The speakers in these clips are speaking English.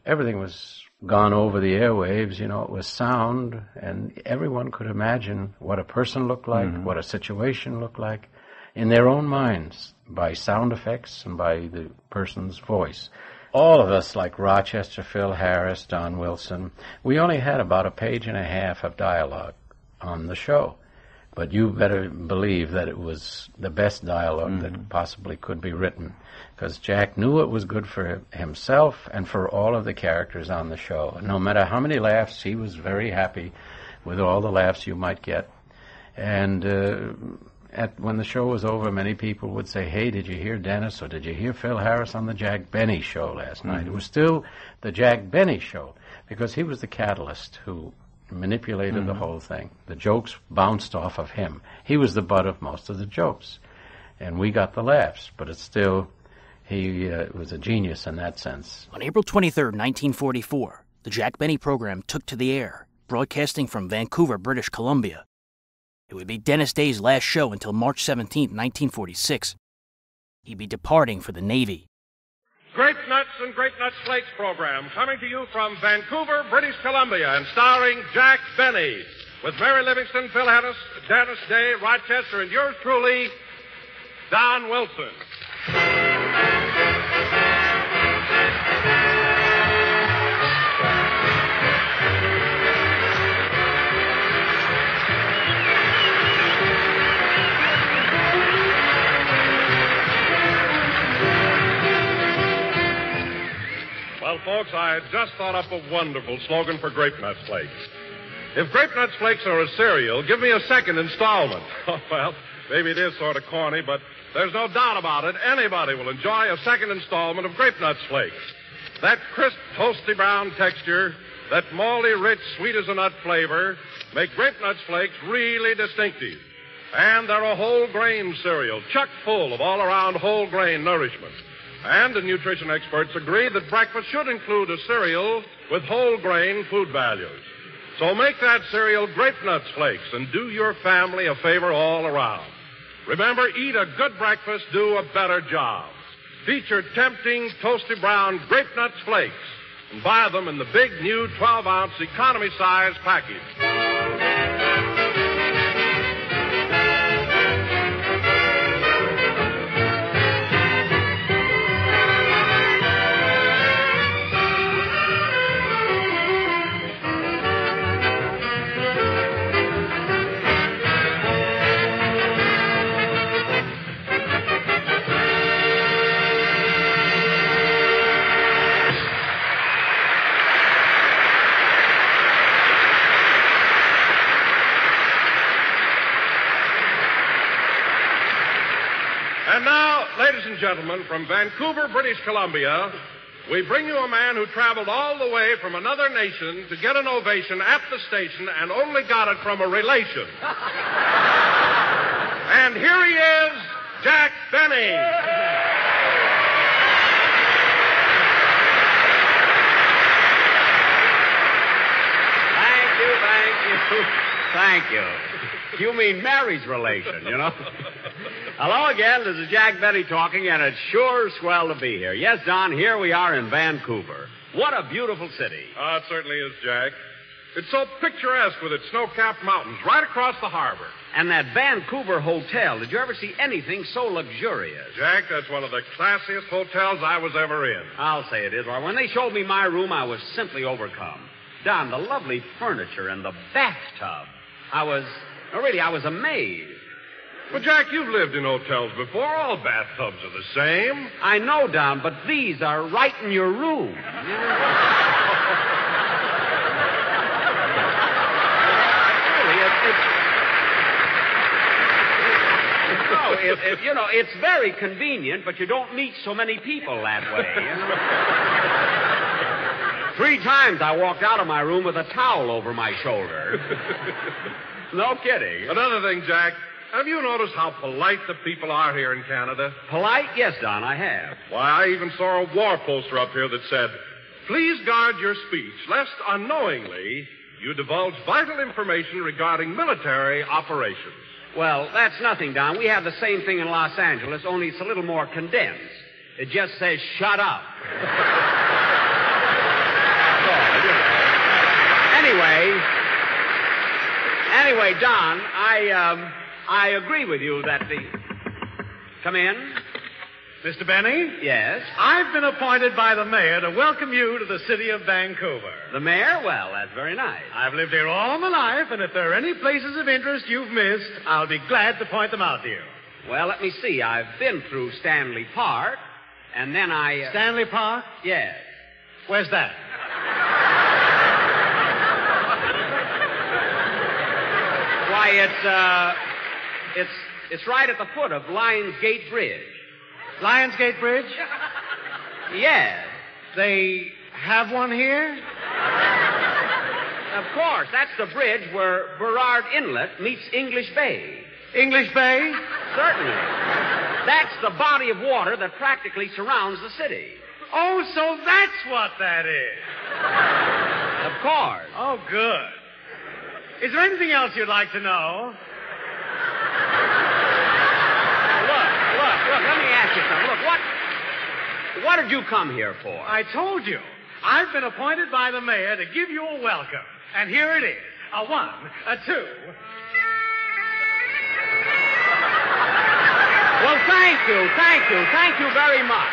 everything was gone over the airwaves, you know, it was sound, and everyone could imagine what a person looked like, what a situation looked like, in their own minds, by sound effects and by the person's voice. All of us, like Rochester, Phil Harris, Don Wilson, we only had about a page and a half of dialogue on the show. But you better believe that it was the best dialogue that possibly could be written, because Jack knew it was good for himself and for all of the characters on the show. No matter how many laughs, he was very happy with all the laughs you might get. And when the show was over, many people would say, "Hey, did you hear Dennis, or did you hear Phil Harris on the Jack Benny show last night?" It was still the Jack Benny show, because he was the catalyst who manipulated the whole thing. The jokes bounced off of him. He was the butt of most of the jokes, and we got the laughs, but it's still, he was a genius in that sense. On April 23rd, 1944, the Jack Benny program took to the air, broadcasting from Vancouver, British Columbia. It would be Dennis Day's last show until March 17th, 1946. He'd be departing for the Navy. Grape Nuts and Grape Nuts Flakes program coming to you from Vancouver, British Columbia, and starring Jack Benny, with Mary Livingston, Phil Harris, Dennis Day, Rochester, and yours truly, Don Wilson. Well, folks, I had just thought up a wonderful slogan for Grape Nuts Flakes. If Grape Nuts Flakes are a cereal, give me a second installment. Oh, well, maybe it is sort of corny, but there's no doubt about it. Anybody will enjoy a second installment of Grape Nuts Flakes. That crisp, toasty brown texture, that malty, rich, sweet as a nut flavor, make Grape Nuts Flakes really distinctive. And they're a whole grain cereal, chock full of all-around whole grain nourishment. And the nutrition experts agree that breakfast should include a cereal with whole grain food values. So make that cereal Grape Nuts Flakes and do your family a favor all around. Remember, eat a good breakfast, do a better job. Feature tempting, toasty brown Grape Nuts Flakes and buy them in the big new 12-ounce economy size package. And now, ladies and gentlemen, from Vancouver, British Columbia, we bring you a man who traveled all the way from another nation to get an ovation at the station and only got it from a relation. And here he is, Jack Benny. Thank you. You mean Mary's relation, you know? Hello again, this is Jack Benny talking, and it's sure swell to be here. Yes, Don, here we are in Vancouver. What a beautiful city. It certainly is, Jack. It's so picturesque with its snow-capped mountains right across the harbor. And that Vancouver hotel, did you ever see anything so luxurious? Jack, that's one of the classiest hotels I was ever in. I'll say it is. Well, when they showed me my room, I was simply overcome. Don, the lovely furniture and the bathtub. I was amazed. Well, Jack, you've lived in hotels before. All bathtubs are the same. I know, Don, but these are right in your room. Really, it's very convenient, but you don't meet so many people that way, you know? 3 times I walked out of my room with a towel over my shoulder. No kidding. Another thing, Jack, have you noticed how polite the people are here in Canada? Polite? Yes, Don, I have. Why, I even saw a war poster up here that said, "Please guard your speech, lest unknowingly you divulge vital information regarding military operations." Well, that's nothing, Don. We have the same thing in Los Angeles, only it's a little more condensed. It just says, "Shut up." Anyway, Don, I agree with you that the... Come in. Mr. Benny? Yes? I've been appointed by the mayor to welcome you to the city of Vancouver. The mayor? Well, that's very nice. I've lived here all my life, and if there are any places of interest you've missed, I'll be glad to point them out to you. Well, let me see. I've been through Stanley Park, and then I... Stanley Park? Yes. Where's that? Why, it's right at the foot of Lions Gate Bridge. Lionsgate Bridge? Yes. They have one here? Of course. That's the bridge where Burrard Inlet meets English Bay. English Bay? Certainly. That's the body of water that practically surrounds the city. Oh, so that's what that is. Of course. Oh, good. Is there anything else you'd like to know? Look, let me ask you something. Look, what did you come here for? I told you. I've been appointed by the mayor to give you a welcome. And here it is. A 1, a 2. Well, thank you very much.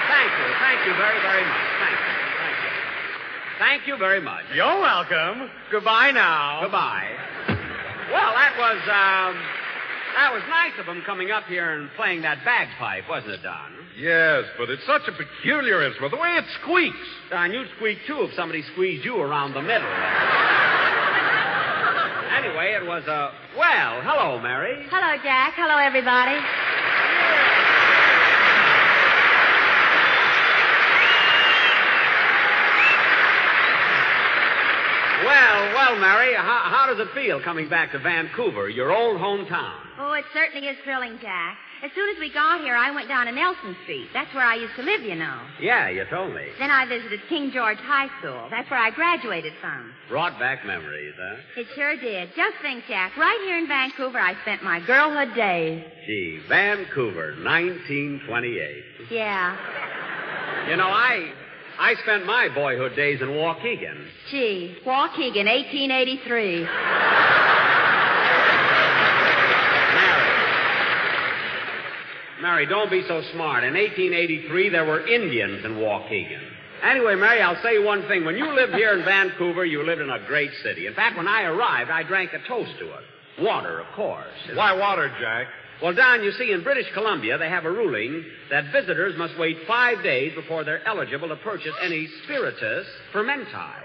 Thank you very, very much. Thank you very much. You're welcome. Goodbye now. Goodbye. Well, that was nice of him coming up here and playing that bagpipe, wasn't it, Don? Yes, but it's such a peculiar instrument. The way it squeaks. Don, you'd squeak, too, if somebody squeezed you around the middle. Anyway, it was well, hello, Mary. Hello, Jack. Hello, everybody. Well, Mary, how does it feel coming back to Vancouver, your old hometown? Oh, it certainly is thrilling, Jack. As soon as we got here, I went down to Nelson Street. That's where I used to live, you know. Yeah, you told me. Then I visited King George High School. That's where I graduated from. Brought back memories, huh? It sure did. Just think, Jack, right here in Vancouver, I spent my girlhood days. Gee, Vancouver, 1928. Yeah. You know, I spent my boyhood days in Waukegan. Gee, Waukegan, 1883. Mary, don't be so smart. In 1883, there were Indians in Waukegan. Anyway, Mary, I'll say one thing. When you lived here in Vancouver, you lived in a great city. In fact, when I arrived, I drank a toast to it. Water, of course. Why water, Jack? Well, Don, you see, in British Columbia, they have a ruling that visitors must wait 5 days before they're eligible to purchase any spiritus fermenti.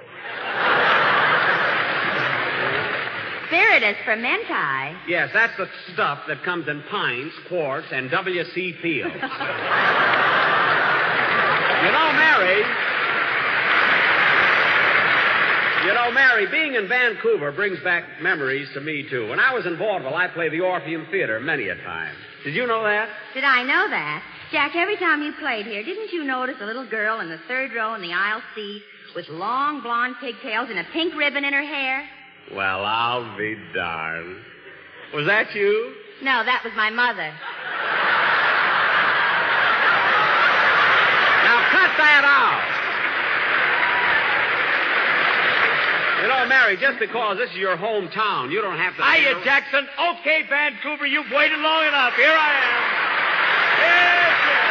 Spiritus fermenti? Yes, that's the stuff that comes in pints, quarts, and W.C. Fields. You know, Mary, being in Vancouver brings back memories to me, too. When I was in vaudeville, I played the Orpheum Theater many a time. Did you know that? Did I know that? Jack, every time you played here, didn't you notice a little girl in the third row in the aisle seat with long blonde pigtails and a pink ribbon in her hair? Well, I'll be darned. Was that you? No, that was my mother. Now, cut that out. You know, Mary, just because this is your hometown, you don't have to... Hiya, Jackson. Okay, Vancouver, you've waited long enough. Here I am. Yes, yes.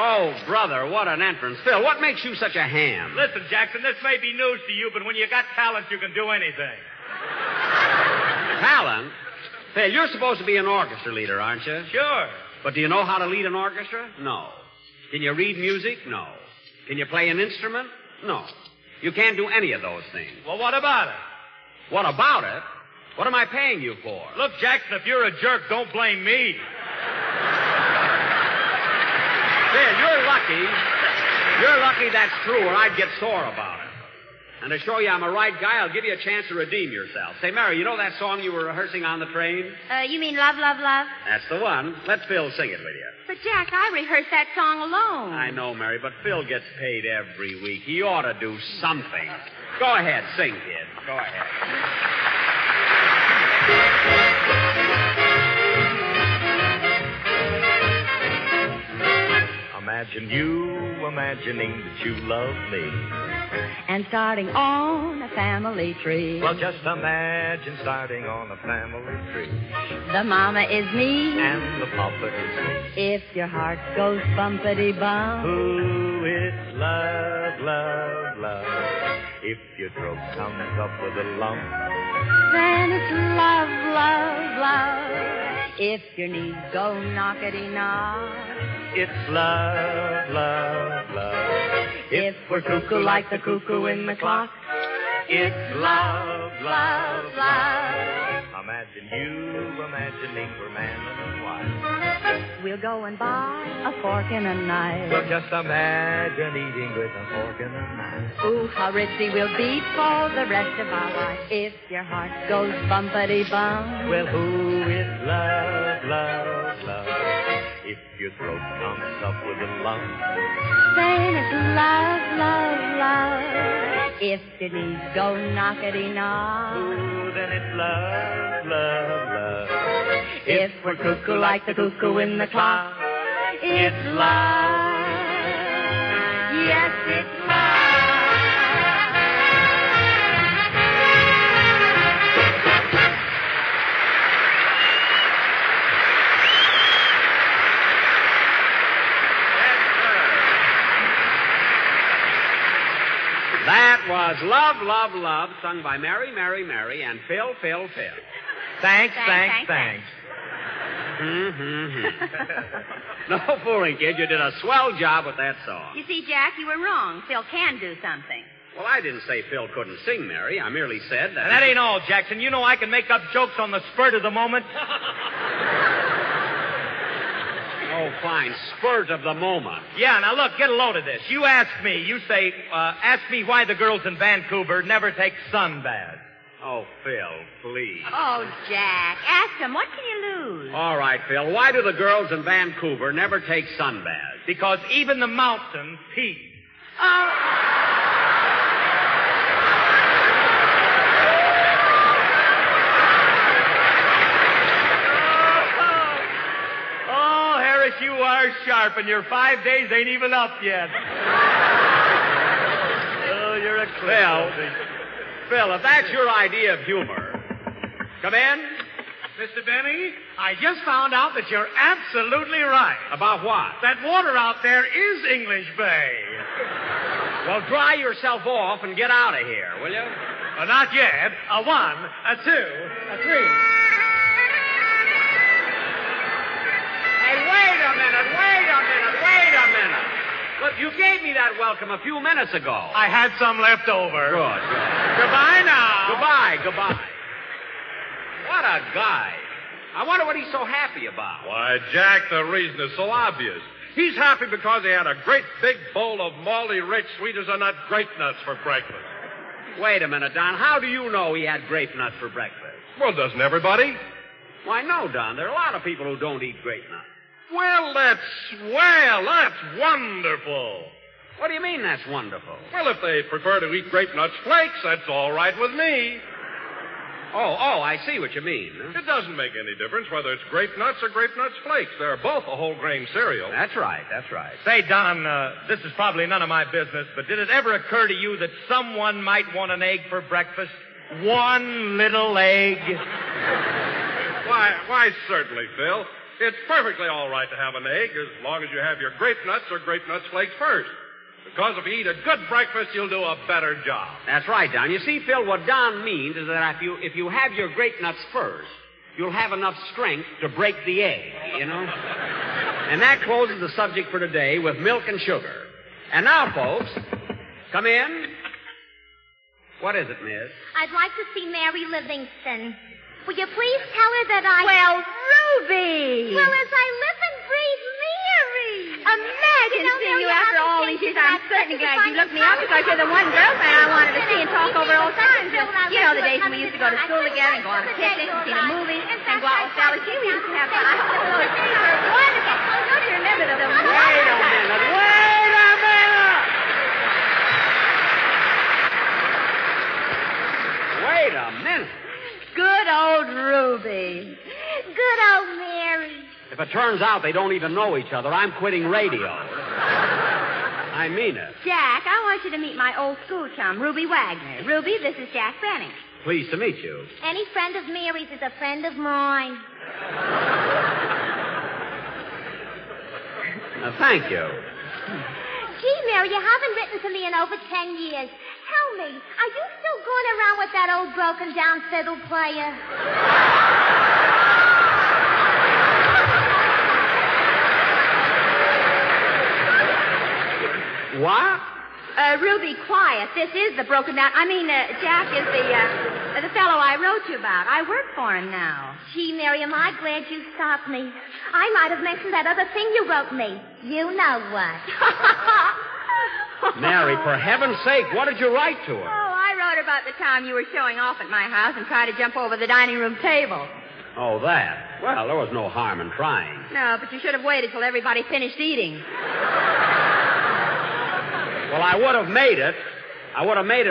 Oh, brother, what an entrance. Phil, what makes you such a ham? Listen, Jackson, this may be news to you, but when you got talent, you can do anything. Talent? Phil, you're supposed to be an orchestra leader, aren't you? Sure. But do you know how to lead an orchestra? No. Can you read music? No. Can you play an instrument? No. You can't do any of those things. Well, what about it? What about it? What am I paying you for? Look, Jackson, if you're a jerk, don't blame me. Phil, you're lucky. You're lucky that's true, or I'd get sore about it. And to show you I'm a right guy, I'll give you a chance to redeem yourself. Say, Mary, you know that song you were rehearsing on the train? You mean Love, Love, Love? That's the one. Let Phil sing it with you. But, Jack, I rehearsed that song alone. I know, Mary, but Phil gets paid every week. He ought to do something. Go ahead, sing, kid. Go ahead. imagining that you love me. And starting on a family tree. Well, just imagine starting on a family tree. The mama is me. And the papa is me. If your heart goes bumpity-bump. Ooh, it's love, love, love. If your throat comes up with a lump. Then it's love, love, love. If your knees go knockety-knock. It's love, love, love. If we're cuckoo like the cuckoo in the clock. It's love, love, love. Imagine you imagining we're man and wife. We'll go and buy a fork and a knife. Well, just imagine eating with a fork and a knife. Ooh, how ritzy we'll be for the rest of our life. If your heart goes bumpity-bum. Well, who is love, love, love? If your throat comes up with a lump. Then it's love, love, love. If your knees go knockety-knock. Ooh, then it's love, love, love. If we're cuckoo like the cuckoo in the clock. It's love. Yes, it's love. That was Love, Love, Love, sung by Mary, Mary, Mary, and Phil, Phil, Phil. Thanks. No fooling, kid. You did a swell job with that song. You see, Jack, you were wrong. Phil can do something. Well, I didn't say Phil couldn't sing, Mary. I merely said that... And that ain't all, Jackson. You know I can make up jokes on the spurt of the moment. Oh, fine. Spurt of the moment. Yeah, now look, get a load of this. You ask me. You say, ask me why the girls in Vancouver never take sunbaths. Oh, Phil, please. Oh, Jack, ask him. What can you lose? All right, Phil. Why do the girls in Vancouver never take sunbaths? Because even the mountains pee. Oh, Harris, you are sharp, and your 5 days ain't even up yet. Oh, you're a clown. Phil, if that's your idea of humor, come in. Mr. Benny, I just found out that you're absolutely right. About what? That water out there is English Bay. Well, dry yourself off and get out of here, will you? Not yet. A 1, a 2, a 3. Hey, wait a minute. Look, you gave me that welcome a few minutes ago. I had some left over. Good. Goodbye now. Goodbye. What a guy. I wonder what he's so happy about. Why, Jack, the reason is so obvious. He's happy because he had a great big bowl of malty, rich, sweet as a nut grape nuts for breakfast. Wait a minute, Don. How do you know he had grape nuts for breakfast? Well, doesn't everybody? Why, no, Don. There are a lot of people who don't eat grape nuts. Well, that's wonderful. What do you mean that's wonderful? Well, if they prefer to eat grape nuts flakes, that's all right with me. Oh, I see what you mean. Huh? It doesn't make any difference whether it's grape nuts or grape nuts flakes. They're both a whole grain cereal. That's right. Say, Don, this is probably none of my business, but did it ever occur to you that someone might want an egg for breakfast? One little egg? Why, certainly, Phil. It's perfectly all right to have an egg as long as you have your grape nuts or grape nuts flakes first. Because if you eat a good breakfast, you'll do a better job. That's right, Don. You see, Phil, what Don means is that if you have your grape nuts first, you'll have enough strength to break the egg, you know? And that closes the subject for today with milk and sugar. And now, folks, come in. What is it, miss? I'd like to see Mary Livingston. Will you please tell her that I... Well, Ruby! Well, as I live and breathe, Mary! Imagine seeing you after all these years. I'm certainly glad you looked me up because you're the one girlfriend I wanted to see and talk over old times. You know the days when we used to go to school together and go on a picnic and see the movies and go out with Sally G. We used to have fun. I hope those days are wonderful. Don't you remember them? Wait a minute. Good old Ruby. Good old Mary. If it turns out they don't even know each other, I'm quitting radio. I mean it. Jack, I want you to meet my old school chum, Ruby Wagner. Ruby, this is Jack Benny. Pleased to meet you. Any friend of Mary's is a friend of mine. Thank you. Gee, Mary, you haven't written to me in over 10 years. Tell me, are you still going around with that old broken-down fiddle player? What? Ruby, quiet. This is the broken down. Jack is the fellow I wrote you about. I work for him now. Gee, Mary, am I glad you stopped me. I might have mentioned that other thing you wrote me. You know what. Mary, for heaven's sake, what did you write to her? Oh, I wrote about the time you were showing off at my house and tried to jump over the dining room table. Oh, that. Well, there was no harm in trying. No, but you should have waited till everybody finished eating. Well, I would have made it.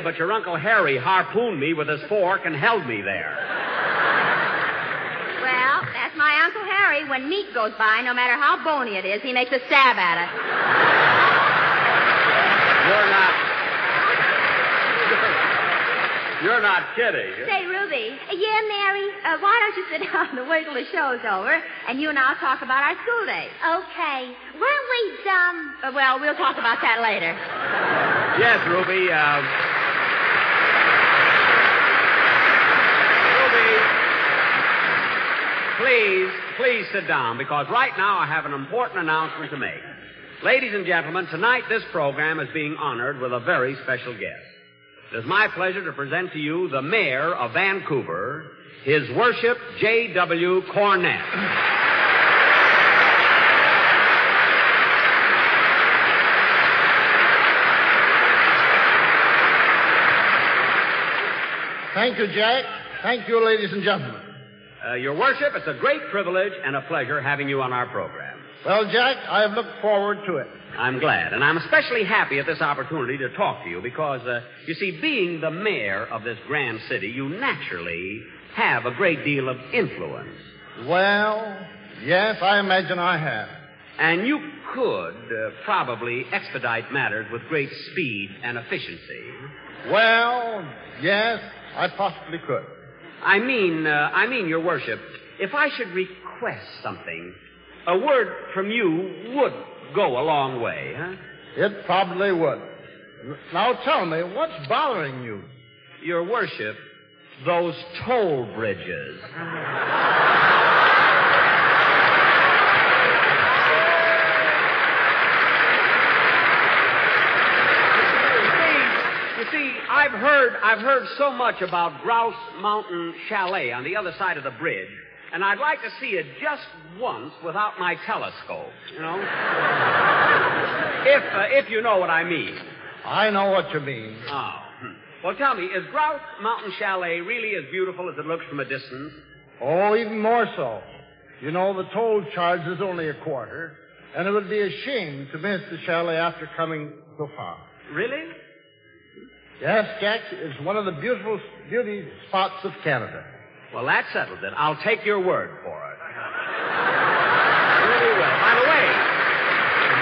But your Uncle Harry harpooned me with his fork and held me there. Well, that's my Uncle Harry. When meat goes by, no matter how bony it is, he makes a stab at it. You're not kidding. Say, Ruby. Yeah, Mary? Why don't you sit down and wait till the show's over, and you and I'll talk about our school days. Okay. Weren't we dumb? Well, we'll talk about that later. Yes, Ruby. Ruby, please sit down, because right now I have an important announcement to make. Ladies and gentlemen, tonight this program is being honored with a very special guest. It is my pleasure to present to you the mayor of Vancouver, His Worship J.W. Cornett. Thank you, Jack. Thank you, ladies and gentlemen. Your Worship, it's a great privilege and a pleasure having you on our program. Well, Jack, I have looked forward to it. I'm glad, and I'm especially happy at this opportunity to talk to you because, you see, being the mayor of this grand city, you naturally have a great deal of influence. Well, yes, I imagine I have. And you could probably expedite matters with great speed and efficiency. Well, yes, I possibly could. I mean, Your Worship, if I should request something, a word from you would go a long way, huh? It probably would. Now tell me, what's bothering you? Your Worship, those toll bridges. You see, I've heard so much about Grouse Mountain Chalet on the other side of the bridge, and I'd like to see it just once without my telescope, you know? If you know what I mean. I know what you mean. Oh. Well, tell me, is Grouse Mountain Chalet really as beautiful as it looks from a distance? Oh, even more so. You know, the toll charge is only a quarter, and it would be a shame to miss the chalet after coming so far. Really? Yes, Jack, it's one of the beauty spots of Canada. Well, that settles it. I'll take your word for it. Really will.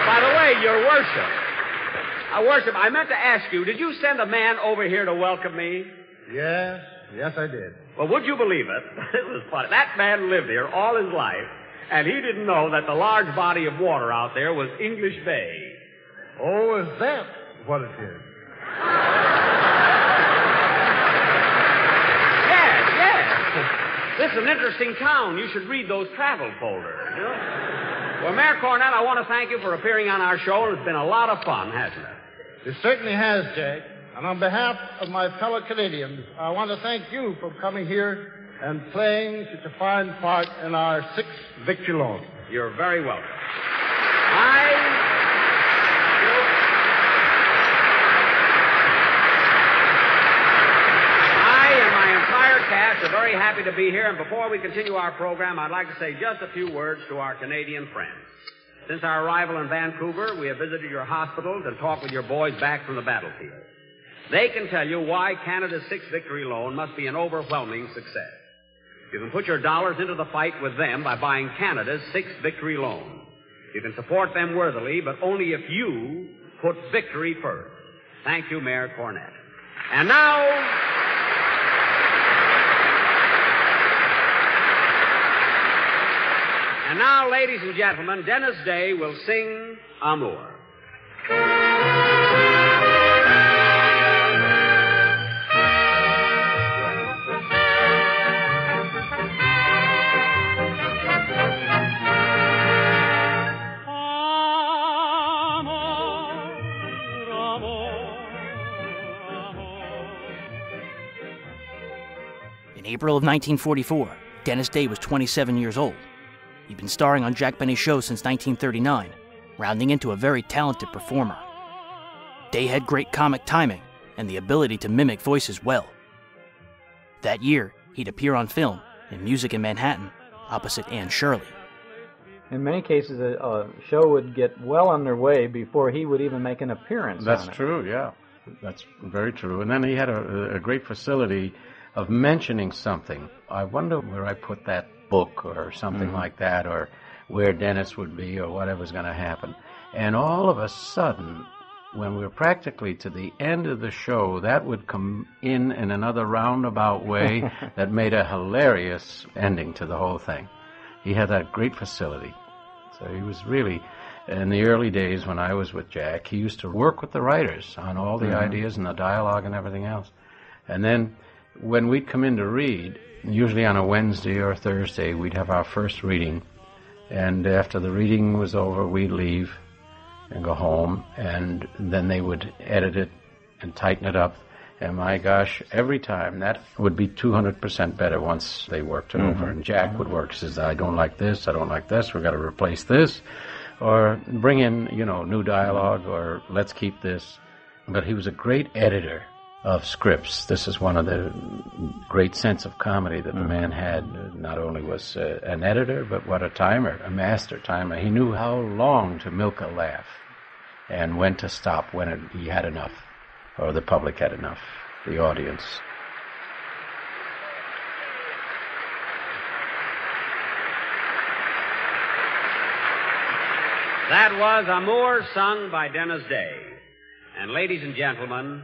By the way, Your Worship. Worship, I meant to ask you, did you send a man over here to welcome me? Yes, I did. Well, would you believe it? It was funny. That man lived here all his life, and he didn't know that the large body of water out there was English Bay. Oh, is that what it is? Yes. This is an interesting town. You should read those travel folders, you know? Well, Mayor Cornett, I want to thank you for appearing on our show, and it's been a lot of fun, hasn't it? It certainly has, Jack. And on behalf of my fellow Canadians, I want to thank you for coming here and playing such a fine part in our 6th victory loan. You're very welcome. We're very happy to be here, and before we continue our program, I'd like to say just a few words to our Canadian friends. Since our arrival in Vancouver, we have visited your hospitals and talked with your boys back from the battlefield. They can tell you why Canada's 6th victory loan must be an overwhelming success. You can put your dollars into the fight with them by buying Canada's 6th victory loan. You can support them worthily, but only if you put victory first. Thank you, Mayor Cornett. And now, ladies and gentlemen, Dennis Day will sing Amour. In April of 1944, Dennis Day was 27 years old. He'd been starring on Jack Benny's show since 1939, rounding into a very talented performer. Day had great comic timing and the ability to mimic voices well. That year, he'd appear on film in Music in Manhattan, opposite Anne Shirley. In many cases, a show would get well underway before he would even make an appearance. That's true, yeah. That's very true. And then he had a great facility of mentioning something. I wonder where I put that book or something like that, or where Dennis would be, or whatever's going to happen. And all of a sudden, when we were practically to the end of the show, that would come in another roundabout way that made a hilarious ending to the whole thing. He had that great facility. So he was really, in the early days when I was with Jack, he used to work with the writers on all the ideas and the dialogue and everything else. And then when we'd come in to read, usually on a Wednesday or Thursday, we'd have our first reading. And after the reading was over, we'd leave and go home, and then they would edit it and tighten it up. And my gosh, every time that would be 200% better once they worked it over. And Jack would work, says, I don't like this, we've got to replace this, or bring in, new dialogue, or let's keep this. But he was a great editor of scripts. This is one of the great sense of comedy that the man had. Not only was an editor, but what a timer, a master timer. He knew how long to milk a laugh and when to stop when he had enough, or the public had enough, the audience. That was Amour, sung by Dennis Day. And ladies and gentlemen,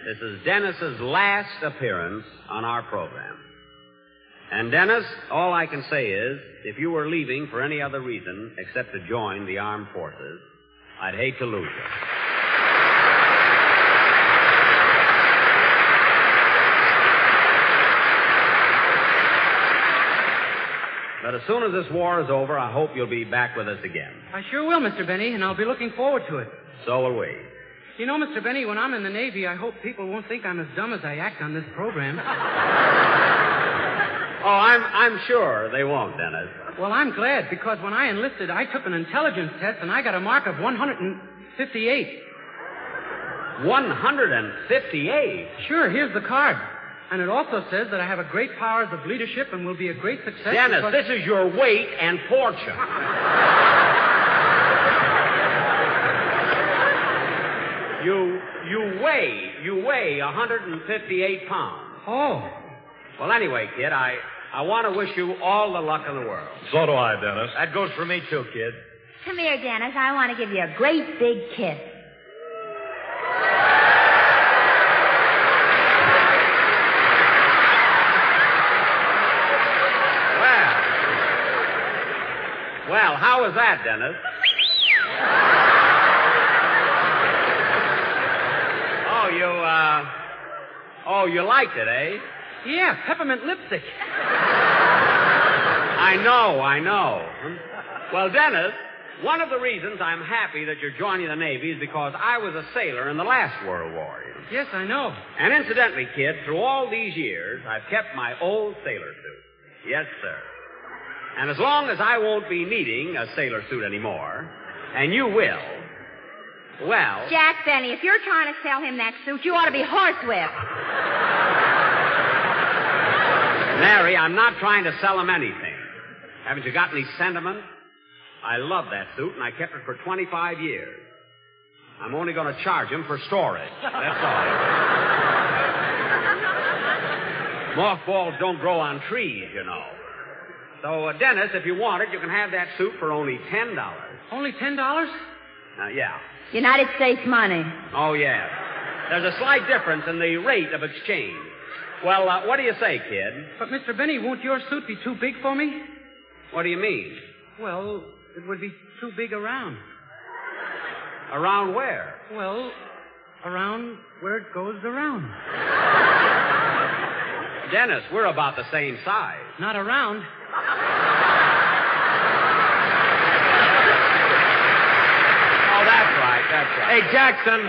this is Dennis's last appearance on our program. And Dennis, all I can say is, if you were leaving for any other reason except to join the armed forces, I'd hate to lose you. But as soon as this war is over, I hope you'll be back with us again. I sure will, Mr. Benny, and I'll be looking forward to it. So will we. You know, Mr. Benny, when I'm in the Navy, I hope people won't think I'm as dumb as I act on this program. Oh, I'm sure they won't, Dennis. Well, I'm glad, because when I enlisted, I took an intelligence test, and I got a mark of 158. 158? Sure, here's the card. And it also says that I have a great powers of leadership and will be a great success. Dennis, this is your weight and fortune. You weigh 158 pounds. Oh. Well, anyway, kid, I want to wish you all the luck in the world. So do I, Dennis. That goes for me, too, kid. Come here, Dennis. I want to give you a great big kiss. Well, how was that, Dennis? You liked it, eh? Yeah, peppermint lipstick. I know. Well, Dennis, one of the reasons I'm happy that you're joining the Navy is because I was a sailor in the last World War. Yes, I know. And incidentally, kid, through all these years, I've kept my old sailor suit. Yes, sir. And as long as I won't be needing a sailor suit anymore, and you will, well... Jack Benny, if you're trying to sell him that suit, you ought to be horsewhipped. Mary, I'm not trying to sell him anything. Haven't you got any sentiment? I love that suit, and I kept it for 25 years. I'm only going to charge him for storage. That's all. Mothballs don't grow on trees, you know. So, Dennis, if you want it, you can have that suit for only $10. Only $10? Yeah. United States money. Oh, yes. There's a slight difference in the rate of exchange. Well, what do you say, kid? But, Mr. Benny, won't your suit be too big for me? What do you mean? Well, it would be too big around. Around where? Well, around where it goes around. Dennis, we're about the same size. Not around. Oh, that's right, that's right. Hey, Jackson,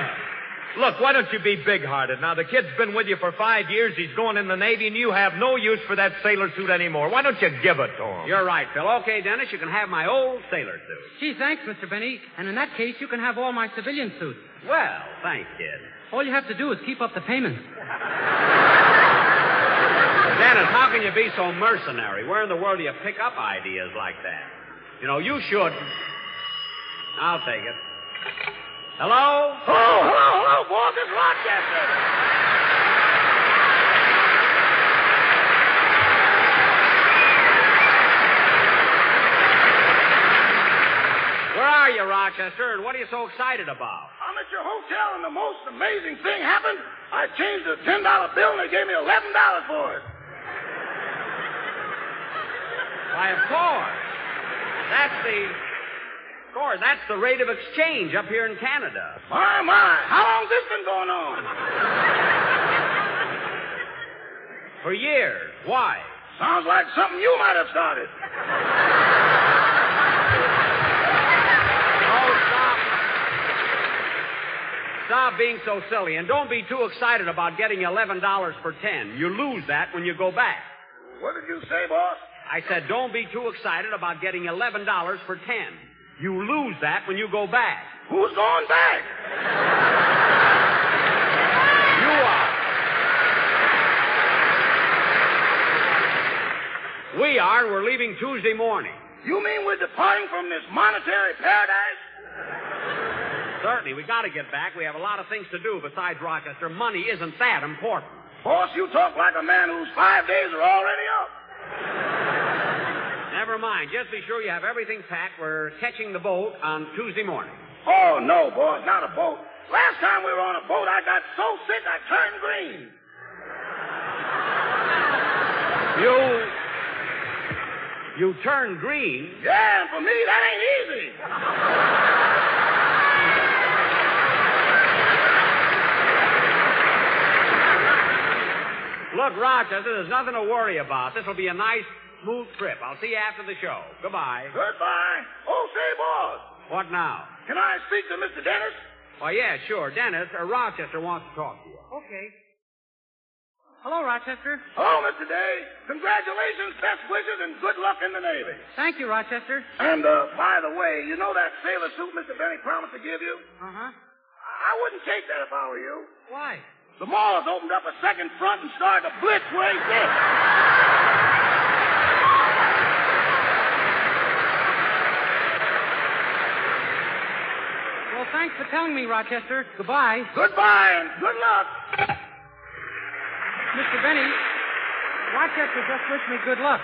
look, why don't you be big-hearted? Now, the kid's been with you for 5 years. He's going in the Navy, and you have no use for that sailor suit anymore. Why don't you give it to him? You're right, Phil. Okay, Dennis, you can have my old sailor suit. Gee, thanks, Mr. Benny. And in that case, you can have all my civilian suits. Well, thanks, kid. All you have to do is keep up the payments. Dennis, how can you be so mercenary? Where in the world do you pick up ideas like that? You know, you should. I'll take it. Hello? Hello, boss. It's Rochester. Where are you, Rochester, and what are you so excited about? I'm at your hotel, and the most amazing thing happened. I changed a $10 bill, and they gave me $11 for it. Why, of course. That's the rate of exchange up here in Canada. My. How long's this been going on? For years. Why? Sounds like something you might have started. Oh, stop being so silly, and don't be too excited about getting $11 for 10. You lose that when you go back. What did you say, boss? I said don't be too excited about getting $11 for 10. You lose that when you go back. Who's going back? You are. We are, and we're leaving Tuesday morning. You mean we're departing from this monetary paradise? Certainly. We got to get back. We have a lot of things to do besides Rochester. Money isn't that important. Boss, you talk like a man whose 5 days are already up. Never mind. Just be sure you have everything packed. We're catching the boat on Tuesday morning. Oh, no, boss, not a boat. Last time we were on a boat, I got so sick I turned green. You turned green? Yeah, and for me, that ain't easy. Look, Rochester, there's nothing to worry about. This will be a nice, smooth trip. I'll see you after the show. Goodbye. Goodbye. Oh, say, boss. What now? Can I speak to Mr. Dennis? Why, yeah, sure. Dennis, Rochester wants to talk to you. Okay. Hello, Rochester. Hello, Mr. Day. Congratulations, best wishes, and good luck in the Navy. Thank you, Rochester. And, by the way, you know that sailor suit Mr. Benny promised to give you? Uh-huh. I wouldn't take that if I were you. Why? The Moors opened up a second front and started a blitz where he did. Well, thanks for telling me, Rochester. Goodbye. Goodbye, and good luck. Mr. Benny, Rochester just wished me good luck.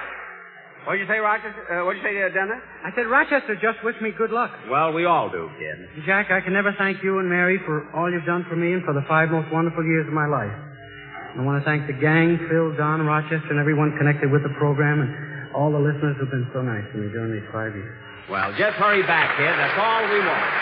What'd you say, Rochester? What'd you say, Dennis? I said Rochester just wished me good luck. Well, we all do, kid. Jack, I can never thank you and Mary for all you've done for me and for the 5 most wonderful years of my life. I want to thank the gang, Phil, Don, Rochester, and everyone connected with the program, and all the listeners who've been so nice to me during these 5 years. Well, just hurry back, kid. That's all we want.